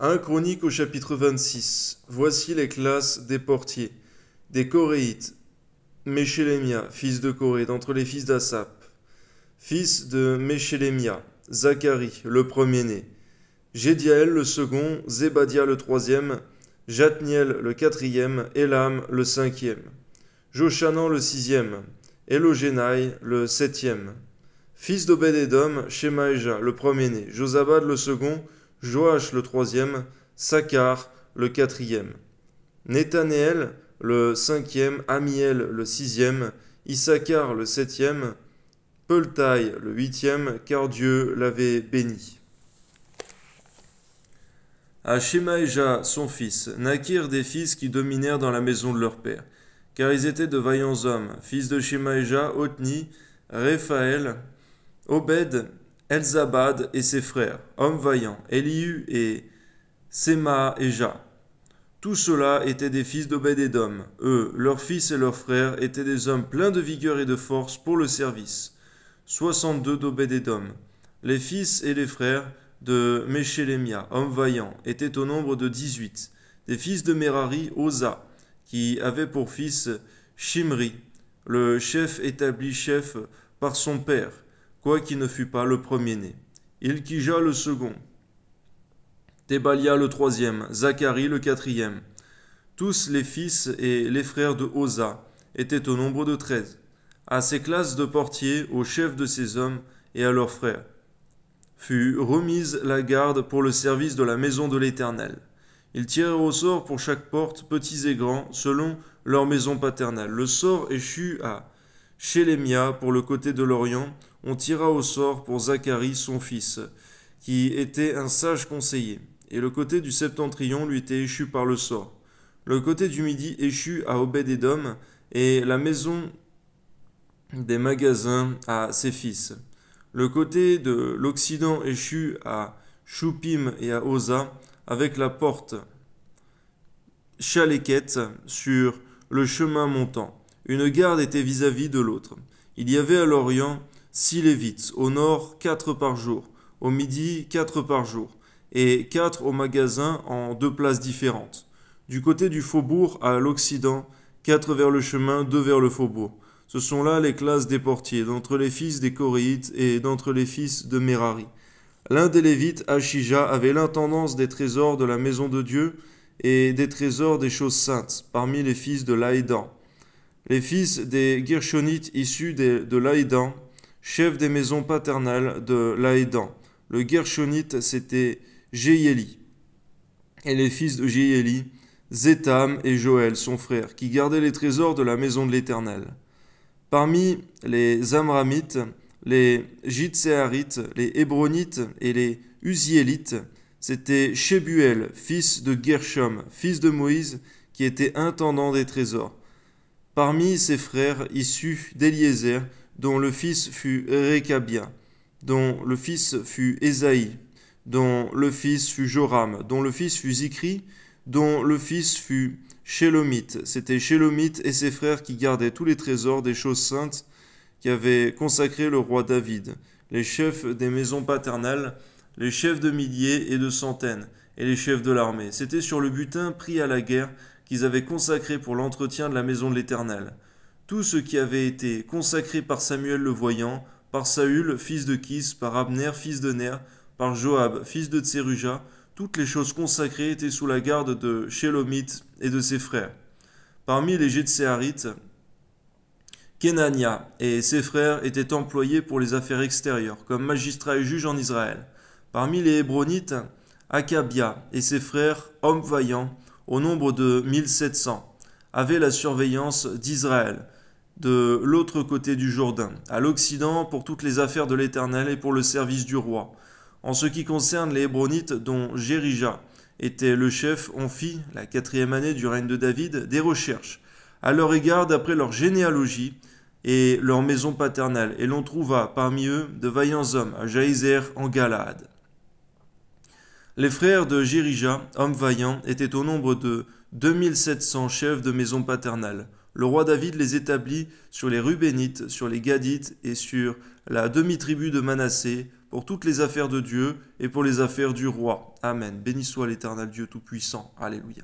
1 Chronique au chapitre 26. Voici les classes des portiers. Des Coréites. Meshélémia, fils de Coré, d'entre les fils d'Assap. Fils de Meshélémia, Zacharie, le premier-né. Jédiaël le second, Zébadia le troisième, Jatniel le quatrième, Élam le cinquième. Joshanan le sixième, Élogénaï le septième. Fils d'Obed-Édom, Shemaéja le premier-né, Josabad le second, Joach le troisième, Sakkar le quatrième. Nethanéel le cinquième, Amiel le sixième, Issachar le septième, Peultaï le huitième, car Dieu l'avait béni. À Shemaéja, son fils, naquirent des fils qui dominèrent dans la maison de leur père, car ils étaient de vaillants hommes, fils de Shemaéja, Othni, Réphaël, Obed, Elzabad et ses frères, hommes vaillants, Elihu et Semaéja. Tous ceux-là étaient des fils d'Obed-Édom. Eux, leurs fils et leurs frères, étaient des hommes pleins de vigueur et de force pour le service. 62 d'Obed-Édom. Les fils et les frères de Meshélémia, hommes vaillants, étaient au nombre de 18. Des fils de Merari, Oza, qui avait pour fils Shimri, le chef établi chef par son père, quoiqu'il ne fût pas le premier-né. Ilkija le second. Tébalia le troisième, Zacharie le quatrième. Tous les fils et les frères de Oza étaient au nombre de 13. À ces classes de portiers, aux chefs de ces hommes et à leurs frères, fut remise la garde pour le service de la maison de l'Éternel. Ils tirèrent au sort pour chaque porte, petits et grands, selon leur maison paternelle. Le sort échut à Shélémia pour le côté de l'Orient. On tira au sort pour Zacharie son fils, qui était un sage conseiller. Et le côté du septentrion lui était échu par le sort. Le côté du midi échut à Obed-Édom, et la maison des magasins à ses fils. Le côté de l'Occident échut à Choupim et à Oza, avec la porte Chaléquette sur le chemin montant. Une garde était vis-à-vis de l'autre. Il y avait à l'Orient 6 Lévites, au nord 4 par jour, au midi 4 par jour, et 4 au magasin en 2 places différentes. Du côté du faubourg à l'Occident, 4 vers le chemin, 2 vers le faubourg. Ce sont là les classes des portiers, d'entre les fils des Coréites et d'entre les fils de Merari. L'un des Lévites, Achija, avait l'intendance des trésors de la maison de Dieu et des trésors des choses saintes, parmi les fils de Laïdan. Les fils des Gershonites issus de Laïdan, chefs des maisons paternelles de Laïdan. Le Gershonite, c'était Jéhéli. Et les fils de Jéhéli, Zétam et Joël, son frère, qui gardaient les trésors de la maison de l'Éternel. Parmi les Amramites, les Jitséarites, les Hébronites et les Uziélites, c'était Shebuel, fils de Gershom, fils de Moïse, qui était intendant des trésors. Parmi ses frères issus d'Éliézer, dont le fils fut Récabia, dont le fils fut Ésaïe, dont le fils fut Joram, dont le fils fut Zikri, dont le fils fut Shélomite. C'était Shélomite et ses frères qui gardaient tous les trésors des choses saintes qu'avait consacré le roi David, les chefs des maisons paternelles, les chefs de milliers et de centaines, et les chefs de l'armée. C'était sur le butin pris à la guerre qu'ils avaient consacré pour l'entretien de la maison de l'Éternel. Tout ce qui avait été consacré par Samuel le voyant, par Saül, fils de Kis, par Abner, fils de Ner, par Joab, fils de Tseruja, toutes les choses consacrées étaient sous la garde de Shélomite et de ses frères. Parmi les Jitséarites, Kenania et ses frères étaient employés pour les affaires extérieures, comme magistrats et juges en Israël. Parmi les Hébronites, Akabia et ses frères, hommes vaillants, au nombre de 1700, avaient la surveillance d'Israël, de l'autre côté du Jourdain, à l'Occident pour toutes les affaires de l'Éternel et pour le service du roi. En ce qui concerne les Hébronites, dont Jérija était le chef, on fit, la 4e année du règne de David, des recherches à leur égard d'après leur généalogie et leur maison paternelle, et l'on trouva parmi eux de vaillants hommes à Jaïzer en Galaad. Les frères de Jérija, hommes vaillants, étaient au nombre de 2700 chefs de maison paternelle. Le roi David les établit sur les Rubénites, sur les Gadites et sur la demi-tribu de Manassé, pour toutes les affaires de Dieu et pour les affaires du roi. Amen. Béni soit l'Éternel Dieu Tout-Puissant. Alléluia.